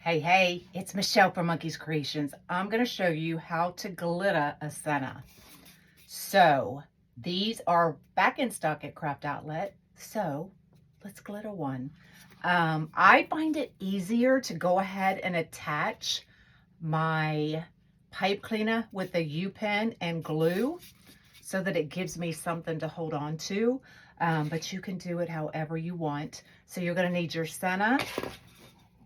Hey, it's Michelle from Monkey's Creations. I'm going to show you how to glitter a Senna. So these are back in stock at Craft Outlet. So let's glitter one. I find it easier to go ahead and attach my pipe cleaner with a U-pen and glue so that it gives me something to hold on to. But you can do it however you want. So you're going to need your Senna.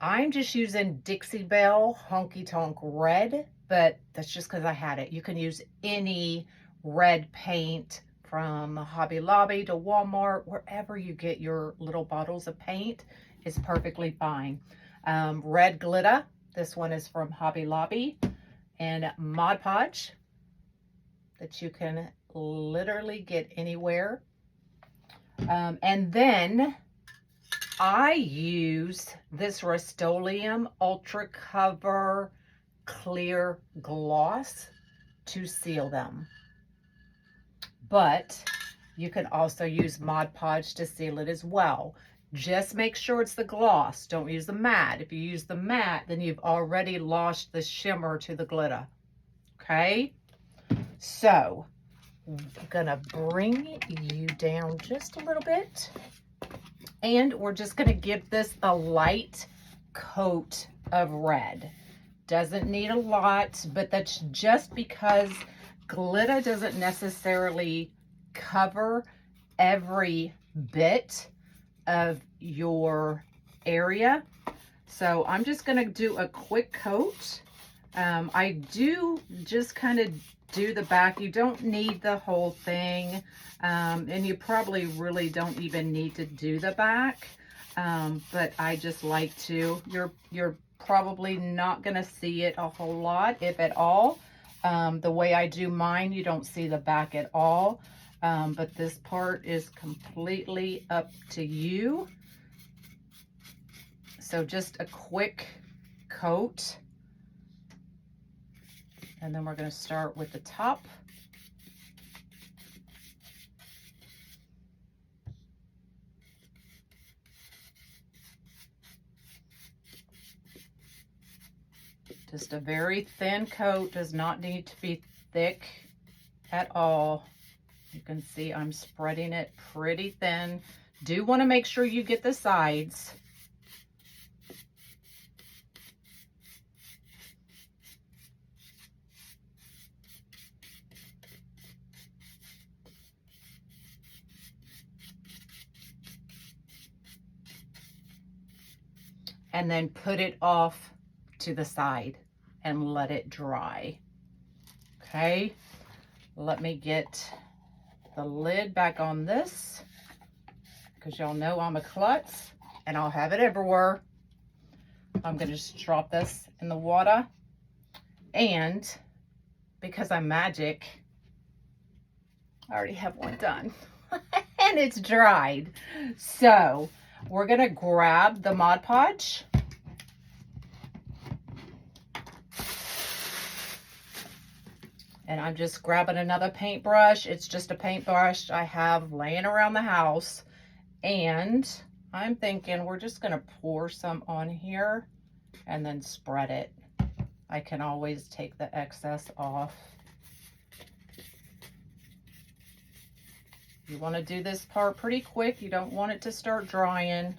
I'm just using Dixie Belle Honky Tonk Red, but that's just because I had it. You can use any red paint from Hobby Lobby to Walmart, wherever you get your little bottles of paint is perfectly fine. Red glitter, this one is from Hobby Lobby, and Mod Podge that you can literally get anywhere. And then I use this Rustoleum Ultra Cover Clear Gloss to seal them. But you can also use Mod Podge to seal it as well. Just make sure it's the gloss. Don't use the matte. If you use the matte, then you've already lost the shimmer to the glitter. Okay? So, I'm gonna bring you down just a little bit. And we're just going to give this a light coat of red. Doesn't need a lot, but that's just because glitter doesn't necessarily cover every bit of your area. So I'm just going to do a quick coat. I do just kind of do the back. You don't need the whole thing, and you probably really don't even need to do the back, but I just like to. You're probably not going to see it a whole lot, if at all. The way I do mine, you don't see the back at all, but this part is completely up to you. So just a quick coat. And then we're going to start with the top. Just a very thin coat, does not need to be thick at all. You can see I'm spreading it pretty thin. Do want to make sure you get the sides. And then put it off to the side and let it dry. Okay, let me get the lid back on this, because y'all know I'm a klutz and I'll have it everywhere. I'm gonna just drop this in the water, and because I'm magic, I already have one done and it's dried. So we're gonna grab the Mod Podge. And I'm just grabbing another paintbrush. It's just a paintbrush I have laying around the house. And I'm thinking we're just gonna pour some on here and then spread it. I can always take the excess off. You want to do this part pretty quick. You don't want it to start drying.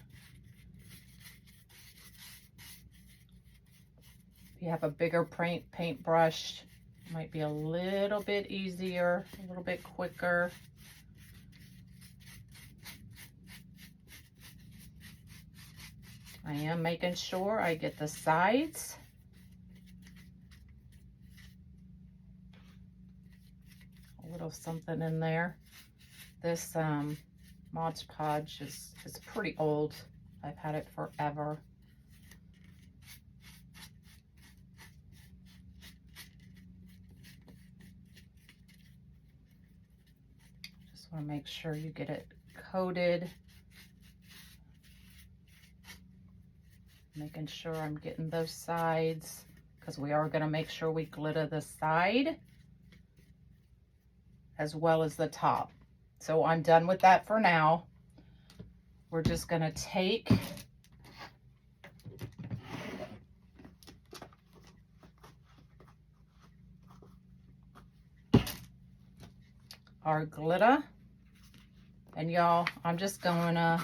If you have a bigger paintbrush, it might be a little bit easier, a little bit quicker. I am making sure I get the sides. A little something in there. This Mod Podge is pretty old. I've had it forever. Just want to make sure you get it coated. Making sure I'm getting those sides, because we are going to make sure we glitter the side as well as the top. So I'm done with that for now. We're just going to take our glitter. And y'all, I'm just going to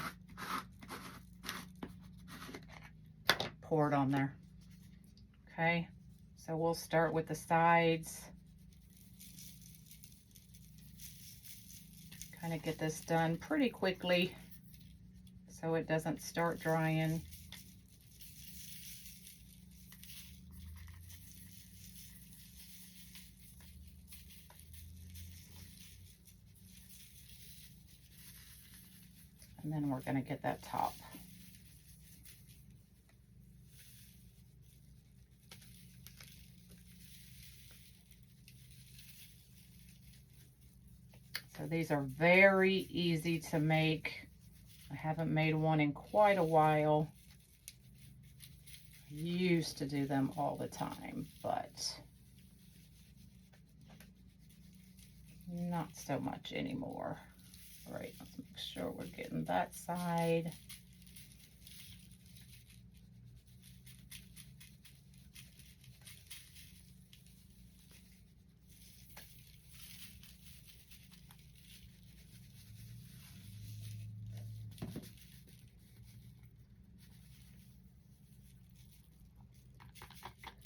pour it on there. Okay, so we'll start with the sides. Kind of get this done pretty quickly so it doesn't start drying. And then we're going to get that top. So these are very easy to make. I haven't made one in quite a while. I used to do them all the time, but not so much anymore. All right, let's make sure we're getting that side.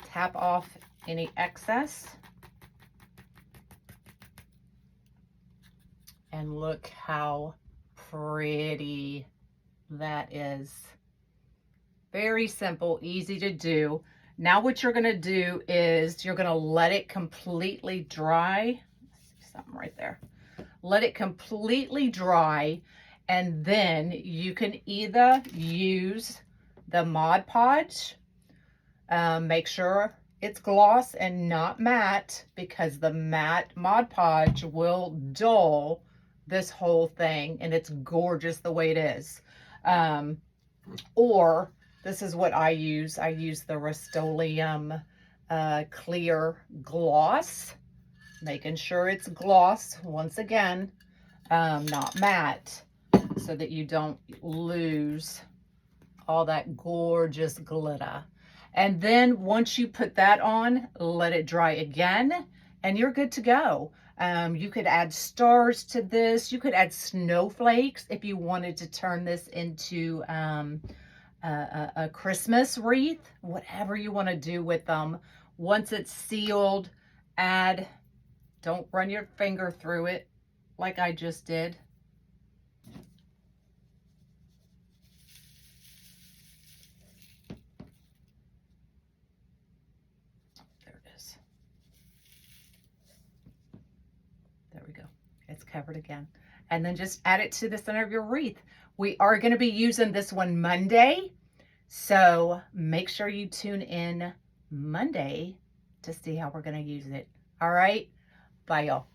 Tap off any excess. And look how pretty that is. Very simple, easy to do. Now what you're gonna do is you're gonna let it completely dry. See something right there. Let it completely dry, and then you can either use the Mod Podge. Make sure it's gloss and not matte, because the matte Mod Podge will dull this whole thing, and it's gorgeous the way it is. Or this is what I use. I use the Rustoleum clear gloss, making sure it's gloss once again, not matte, so that you don't lose all that gorgeous glitter. And then once you put that on, let it dry again, and you're good to go. You could add stars to this. You could add snowflakes if you wanted to turn this into a Christmas wreath, whatever you want to do with them. Once it's sealed, don't run your finger through it like I just did. There we go. It's covered again. And then just add it to the center of your wreath. We are going to be using this one Monday, so make sure you tune in Monday to see how we're going to use it. All right? Bye, y'all.